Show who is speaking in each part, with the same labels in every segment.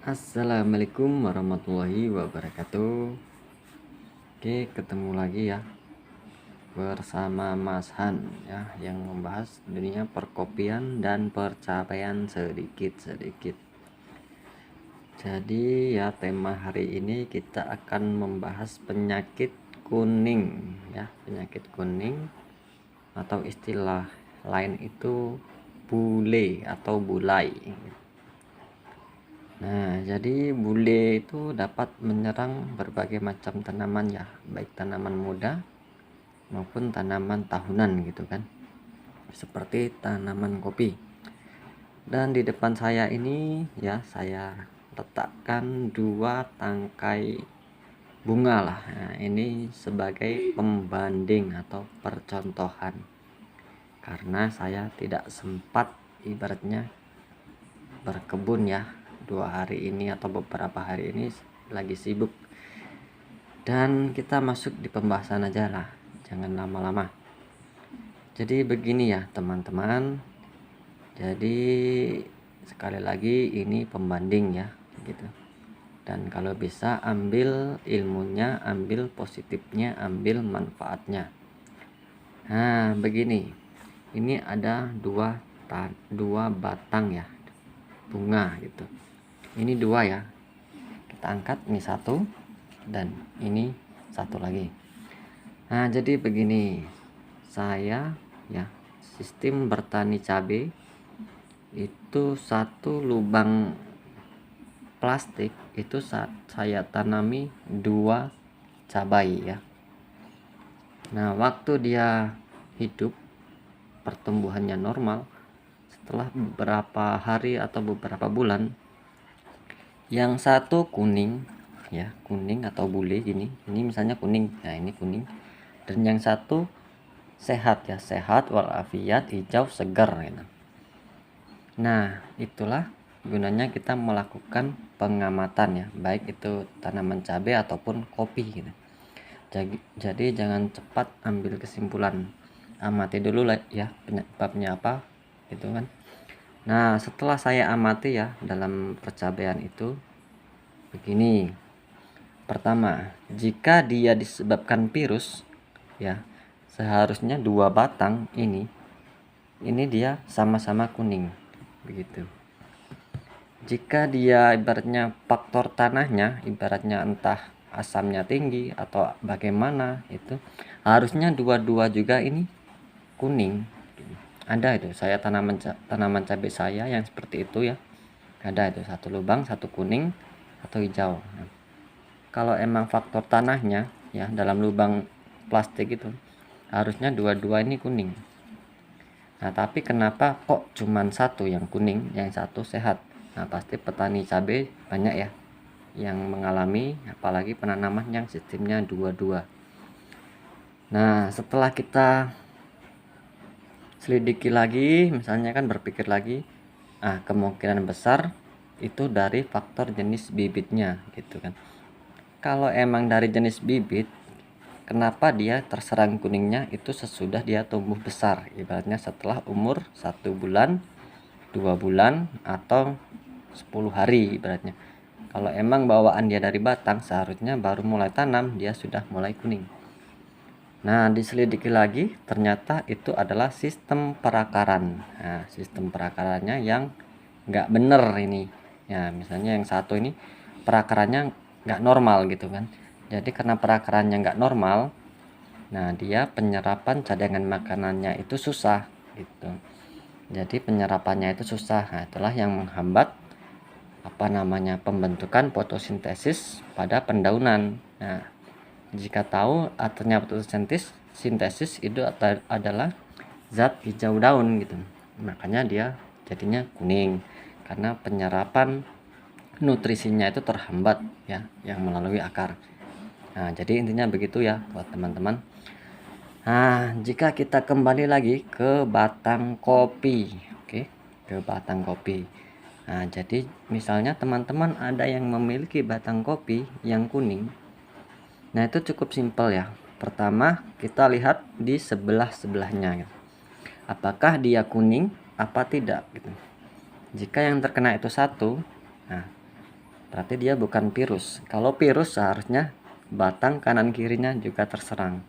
Speaker 1: Assalamualaikum warahmatullahi wabarakatuh. Oke, ketemu lagi ya bersama Mas Han ya, yang membahas dunia perkopian dan percapaian sedikit-sedikit. Jadi ya, tema hari ini kita akan membahas penyakit kuning ya, penyakit kuning atau istilah lain itu bule atau bulai. Nah, jadi bule itu dapat menyerang berbagai macam tanaman ya, baik tanaman muda maupun tanaman tahunan gitu kan, seperti tanaman kopi. Dan di depan saya ini ya, saya letakkan 2 tangkai bunga lah. Nah, ini sebagai pembanding atau percontohan, karena saya tidak sempat ibaratnya berkebun ya 2 hari ini atau beberapa hari ini lagi sibuk. Dan kita masuk di pembahasan aja lah, jangan lama-lama. Jadi begini ya teman-teman, jadi sekali lagi ini pembanding ya gitu. Dan kalau bisa ambil ilmunya, ambil positifnya, ambil manfaatnya. Nah begini, ini ada dua batang ya bunga gitu. Ini 2 ya, kita angkat, ini 1 dan ini 1 lagi. Nah jadi begini, saya ya sistem bertani cabai itu 1 lubang plastik itu saya tanami 2 cabai ya. Nah waktu dia hidup, pertumbuhannya normal, setelah beberapa hari atau beberapa bulan, yang 1 kuning ya, kuning atau bule gini, ini misalnya kuning, nah ini kuning, dan yang 1 sehat ya, sehat walafiat, hijau segar gitu. Nah itulah gunanya kita melakukan pengamatan ya, baik itu tanaman cabai ataupun kopi gitu. Jadi jangan cepat ambil kesimpulan, amati dulu lah ya penyebabnya apa gitu kan. Nah setelah saya amati ya dalam percapaian itu begini. Pertama, jika dia disebabkan virus ya, seharusnya 2 batang ini dia sama-sama kuning begitu. Jika dia ibaratnya faktor tanahnya, ibaratnya entah asamnya tinggi atau bagaimana, itu harusnya dua-dua juga ini kuning. Ada itu saya tanaman cabai saya yang seperti itu ya, ada itu 1 lubang, 1 kuning, 1 hijau. Nah, kalau emang faktor tanahnya ya dalam lubang plastik itu harusnya dua-dua ini kuning. Nah tapi kenapa kok cuman 1 yang kuning, yang 1 sehat? Nah pasti petani cabai banyak ya yang mengalami, apalagi penanaman yang sistemnya dua-dua. Nah setelah kita selidiki lagi, misalnya kan berpikir lagi, kemungkinan besar itu dari faktor jenis bibitnya gitu kan. Kalau emang dari jenis bibit, kenapa dia terserang kuningnya itu sesudah dia tumbuh besar, ibaratnya setelah umur 1 bulan, 2 bulan, atau 10 hari ibaratnya. Kalau emang bawaan dia dari batang, seharusnya baru mulai tanam dia sudah mulai kuning. Nah diselidiki lagi, ternyata itu adalah sistem perakaran. Nah sistem perakarannya yang nggak bener ini ya, misalnya yang 1 ini perakarannya nggak normal gitu kan. Jadi karena perakarannya nggak normal, nah dia penyerapan cadangan makanannya itu susah gitu. Jadi penyerapannya itu susah. Nah itulah yang menghambat pembentukan fotosintesis pada pendaunan. Nah jika tahu artinya fotosintesis itu adalah zat hijau daun gitu, makanya dia jadinya kuning karena penyerapan nutrisinya itu terhambat ya, yang melalui akar. Nah jadi intinya begitu ya buat teman-teman. Nah jika kita kembali lagi ke batang kopi, oke, ke batang kopi. Nah jadi misalnya teman-teman ada yang memiliki batang kopi yang kuning, nah itu cukup simpel ya. Pertama kita lihat di sebelahnya gitu, apakah dia kuning apa tidak gitu. Jika yang terkena itu 1, nah berarti dia bukan virus. Kalau virus seharusnya batang kanan kirinya juga terserang.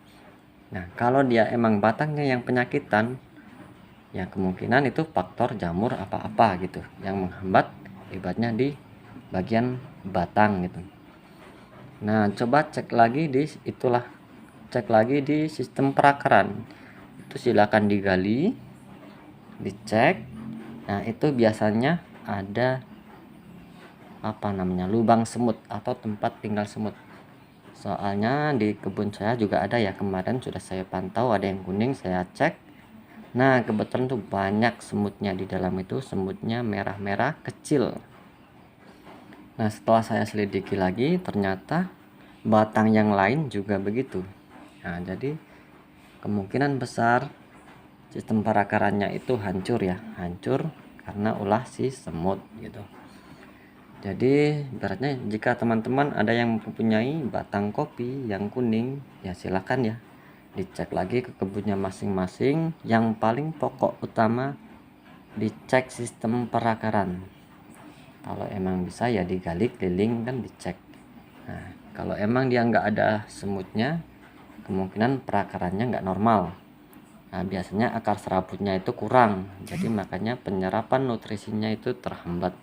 Speaker 1: Nah, kalau dia emang batangnya yang penyakitan, ya kemungkinan itu faktor jamur apa-apa gitu yang menghambat ibaratnya di bagian batang gitu. Nah, coba cek lagi di sistem perakaran. Itu silakan digali, dicek. Nah, itu biasanya ada lubang semut atau tempat tinggal semut. Soalnya di kebun saya juga ada ya, kemarin sudah saya pantau ada yang kuning, saya cek. Nah, kebetulan tuh banyak semutnya di dalam itu, semutnya merah-merah kecil. Nah, setelah saya selidiki lagi, ternyata batang yang lain juga begitu. Nah, jadi kemungkinan besar sistem perakarannya itu hancur karena ulah si semut gitu. Jadi ibaratnya jika teman-teman ada yang mempunyai batang kopi yang kuning, ya silakan ya dicek lagi ke kebunnya masing-masing. Yang paling pokok utama dicek sistem perakaran. Kalau emang bisa ya digali keliling kan dicek. Nah, kalau emang dia nggak ada semutnya, kemungkinan perakarannya nggak normal. Nah, biasanya akar serabutnya itu kurang, jadi makanya penyerapan nutrisinya itu terhambat.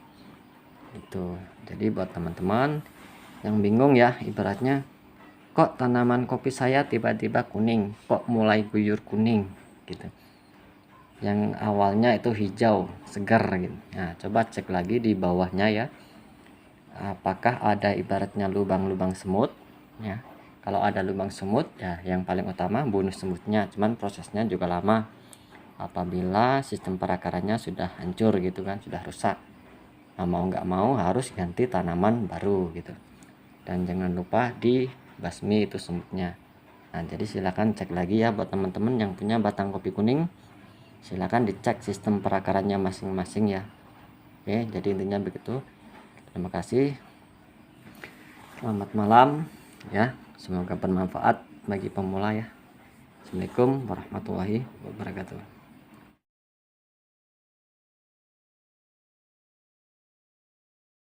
Speaker 1: Itu jadi buat teman-teman yang bingung ya, ibaratnya kok tanaman kopi saya tiba-tiba kuning, kok mulai guyur kuning gitu, yang awalnya itu hijau segar gitu. Nah, coba cek lagi di bawahnya ya, apakah ada ibaratnya lubang-lubang semut ya. Kalau ada lubang semut ya yang paling utama bunuh semutnya, cuman prosesnya juga lama apabila sistem perakarannya sudah hancur gitu kan, sudah rusak. Nah, mau nggak mau harus ganti tanaman baru gitu, dan jangan lupa dibasmi itu semutnya. Nah, jadi silakan cek lagi ya buat teman-teman yang punya batang kopi kuning, silakan dicek sistem perakarannya masing-masing ya. Oke, jadi intinya begitu. Terima kasih, selamat malam ya, semoga bermanfaat bagi pemula ya. Assalamualaikum warahmatullahi wabarakatuh.